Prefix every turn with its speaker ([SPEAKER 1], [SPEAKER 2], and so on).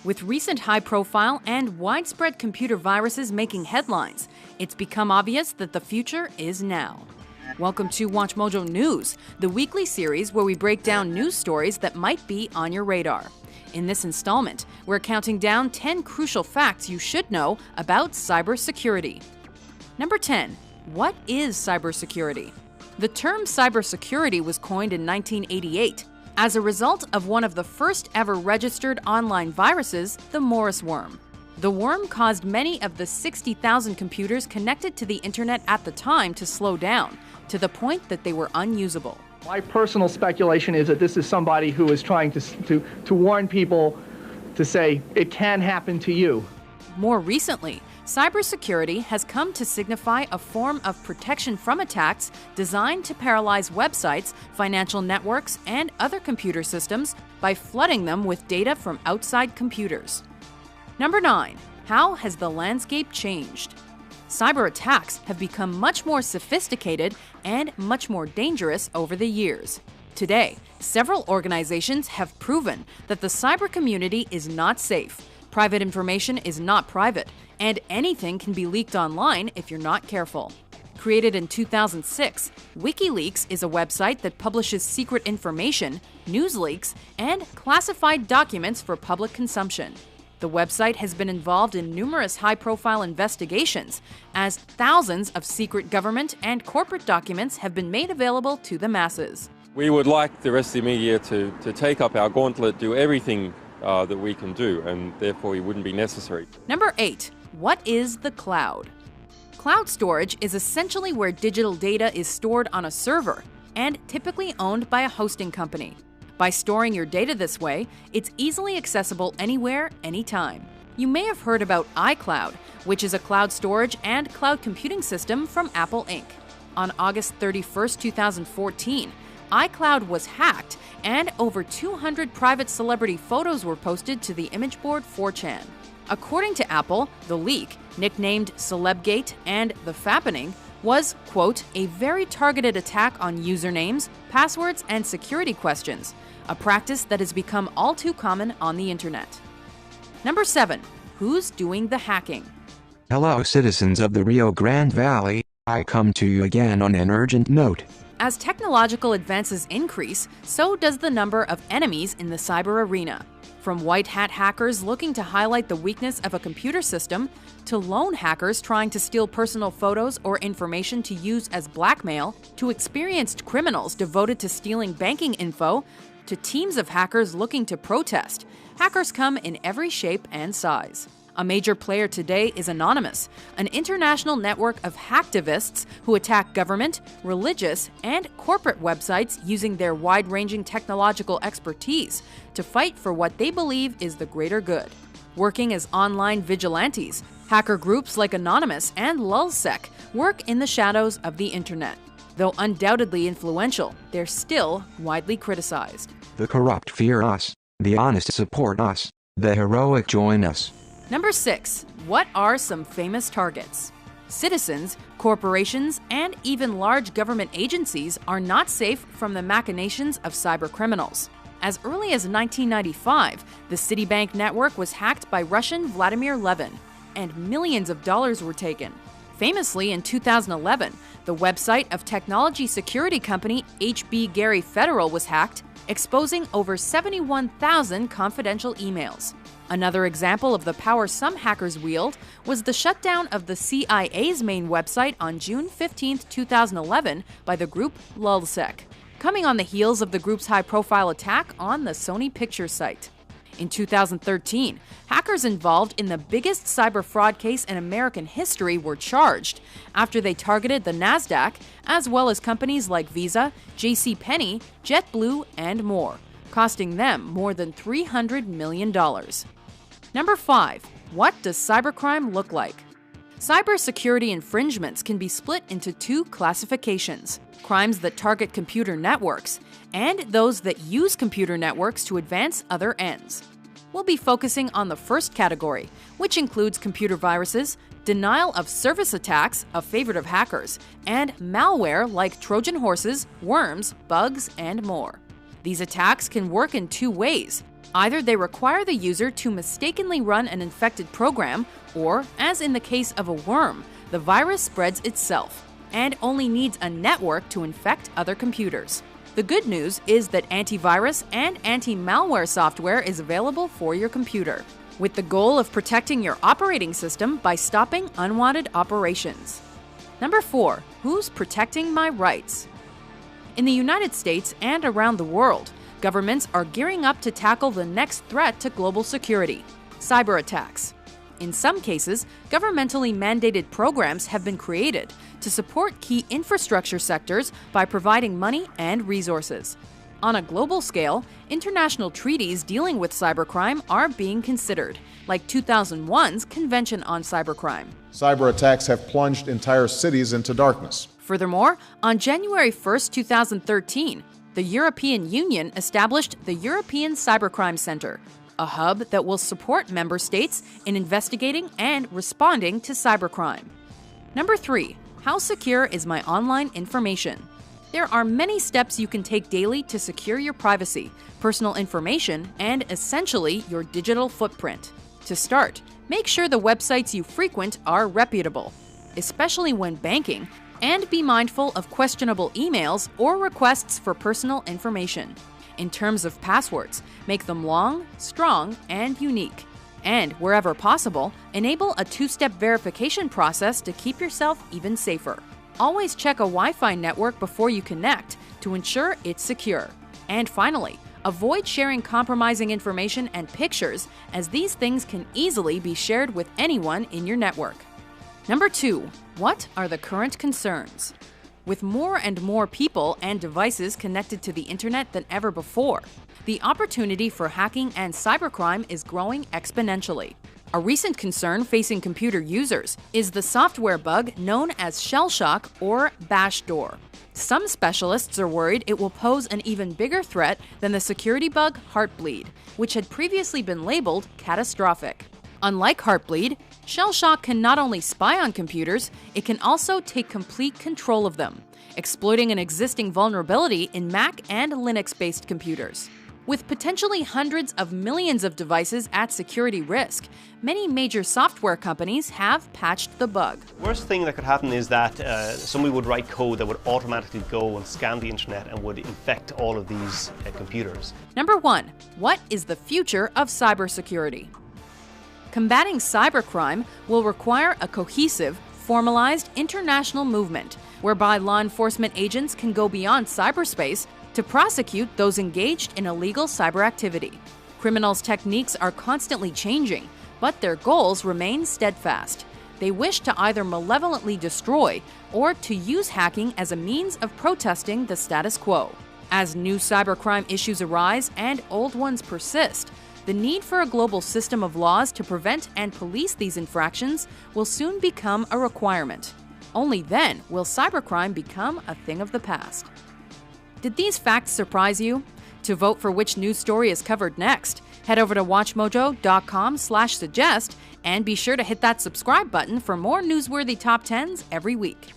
[SPEAKER 1] With recent high-profile and widespread computer viruses making headlines, it's become obvious that the future is now. Welcome to WatchMojo News, the weekly series where we break down news stories that might be on your radar. In this installment, we're counting down 10 crucial facts you should know about cybersecurity. Number 10. What is cybersecurity? The term cybersecurity was coined in 1988 as a result of one of the first ever registered online viruses, the Morris worm. The worm caused many of the 60,000 computers connected to the internet at the time to slow down, to the point that they were unusable.
[SPEAKER 2] My personal speculation is that this is somebody who is trying to warn people to say, it can happen to you.
[SPEAKER 1] More recently, cybersecurity has come to signify a form of protection from attacks designed to paralyze websites, financial networks, and other computer systems by flooding them with data from outside computers. Number 9. How has the landscape changed? Cyber attacks have become much more sophisticated and much more dangerous over the years. Today, several organizations have proven that the cyber community is not safe. Private information is not private, and anything can be leaked online if you're not careful. Created in 2006, WikiLeaks is a website that publishes secret information, news leaks, and classified documents for public consumption. The website has been involved in numerous high-profile investigations, as thousands of secret government and corporate documents have been made available to the masses.
[SPEAKER 3] We would like the rest of the media to take up our gauntlet, do everything that we can do, and therefore it wouldn't be necessary.
[SPEAKER 1] Number 8. What is the cloud? Cloud storage is essentially where digital data is stored on a server and typically owned by a hosting company. By storing your data this way, it's easily accessible anywhere, anytime. You may have heard about iCloud, which is a cloud storage and cloud computing system from Apple Inc. On August 31, 2014, iCloud was hacked and over 200 private celebrity photos were posted to the image board 4chan. According to Apple, the leak, nicknamed Celebgate and the Fappening, was, quote, a very targeted attack on usernames, passwords, and security questions, a practice that has become all too common on the internet. Number 7. Who's doing the hacking?
[SPEAKER 4] Hello, citizens of the Rio Grande Valley. I come to you again on an urgent note.
[SPEAKER 1] As technological advances increase, so does the number of enemies in the cyber arena. From white hat hackers looking to highlight the weakness of a computer system, to lone hackers trying to steal personal photos or information to use as blackmail, to experienced criminals devoted to stealing banking info, to teams of hackers looking to protest, hackers come in every shape and size. A major player today is Anonymous, an international network of hacktivists who attack government, religious, and corporate websites using their wide-ranging technological expertise to fight for what they believe is the greater good. Working as online vigilantes, hacker groups like Anonymous and LulzSec work in the shadows of the internet. Though undoubtedly influential, they're still widely criticized.
[SPEAKER 4] The corrupt fear us, the honest support us, the heroic join us.
[SPEAKER 1] Number 6. What are some famous targets? Citizens, corporations, and even large government agencies are not safe from the machinations of cybercriminals. As early as 1995, the Citibank network was hacked by Russian Vladimir Levin, and millions of dollars were taken. Famously, in 2011, the website of technology security company HB Gary Federal was hacked, exposing over 71,000 confidential emails. Another example of the power some hackers wield was the shutdown of the CIA's main website on June 15, 2011 by the group LulzSec, coming on the heels of the group's high-profile attack on the Sony Pictures site. In 2013, hackers involved in the biggest cyber fraud case in American history were charged after they targeted the NASDAQ, as well as companies like Visa, JCPenney, JetBlue, and more, costing them more than $300 million. Number 5. What does cybercrime look like? Cybersecurity infringements can be split into two classifications: crimes that target computer networks, and those that use computer networks to advance other ends. We'll be focusing on the first category, which includes computer viruses, denial of service attacks, a favorite of hackers, and malware like Trojan horses, worms, bugs, and more. These attacks can work in two ways: Either they require the user to mistakenly run an infected program, or, as in the case of a worm, the virus spreads itself and only needs a network to infect other computers. The good news is that antivirus and anti-malware software is available for your computer, with the goal of protecting your operating system by stopping unwanted operations. Number 4. Who's protecting my rights? In the United States and around the world, governments are gearing up to tackle the next threat to global security: cyber attacks. In some cases, governmentally mandated programs have been created to support key infrastructure sectors by providing money and resources. On a global scale, international treaties dealing with cybercrime are being considered, like 2001's Convention on Cybercrime.
[SPEAKER 5] Cyber attacks have plunged entire cities into darkness.
[SPEAKER 1] Furthermore, on January 1, 2013, the European Union established the European Cybercrime Center, a hub that will support member states in investigating and responding to cybercrime. Number 3. How secure is my online information? There are many steps you can take daily to secure your privacy, personal information, and essentially your digital footprint. To start, make sure the websites you frequent are reputable, especially when banking, and be mindful of questionable emails or requests for personal information. In terms of passwords, make them long, strong, and unique. And wherever possible, enable a two-step verification process to keep yourself even safer. Always check a Wi-Fi network before you connect to ensure it's secure. And finally, avoid sharing compromising information and pictures, as these things can easily be shared with anyone in your network. Number 2. What are the current concerns? With more and more people and devices connected to the internet than ever before, the opportunity for hacking and cybercrime is growing exponentially. A recent concern facing computer users is the software bug known as shell shock or backdoor. Some specialists are worried it will pose an even bigger threat than the security bug Heartbleed, which had previously been labeled catastrophic. Unlike Heartbleed, shell shock can not only spy on computers, it can also take complete control of them, exploiting an existing vulnerability in Mac and Linux-based computers. With potentially hundreds of millions of devices at security risk, many major software companies have patched the bug.
[SPEAKER 6] Worst thing that could happen is that somebody would write code that would automatically go and scan the internet and would infect all of these computers.
[SPEAKER 1] Number 1. What is the future of cybersecurity? Combating cybercrime will require a cohesive, formalized international movement, whereby law enforcement agents can go beyond cyberspace to prosecute those engaged in illegal cyber activity. Criminals' techniques are constantly changing, but their goals remain steadfast. They wish to either malevolently destroy or to use hacking as a means of protesting the status quo. As new cybercrime issues arise and old ones persist, the need for a global system of laws to prevent and police these infractions will soon become a requirement. Only then will cybercrime become a thing of the past. Did these facts surprise you? To vote for which news story is covered next, head over to watchmojo.com/suggest and be sure to hit that subscribe button for more newsworthy top 10s every week.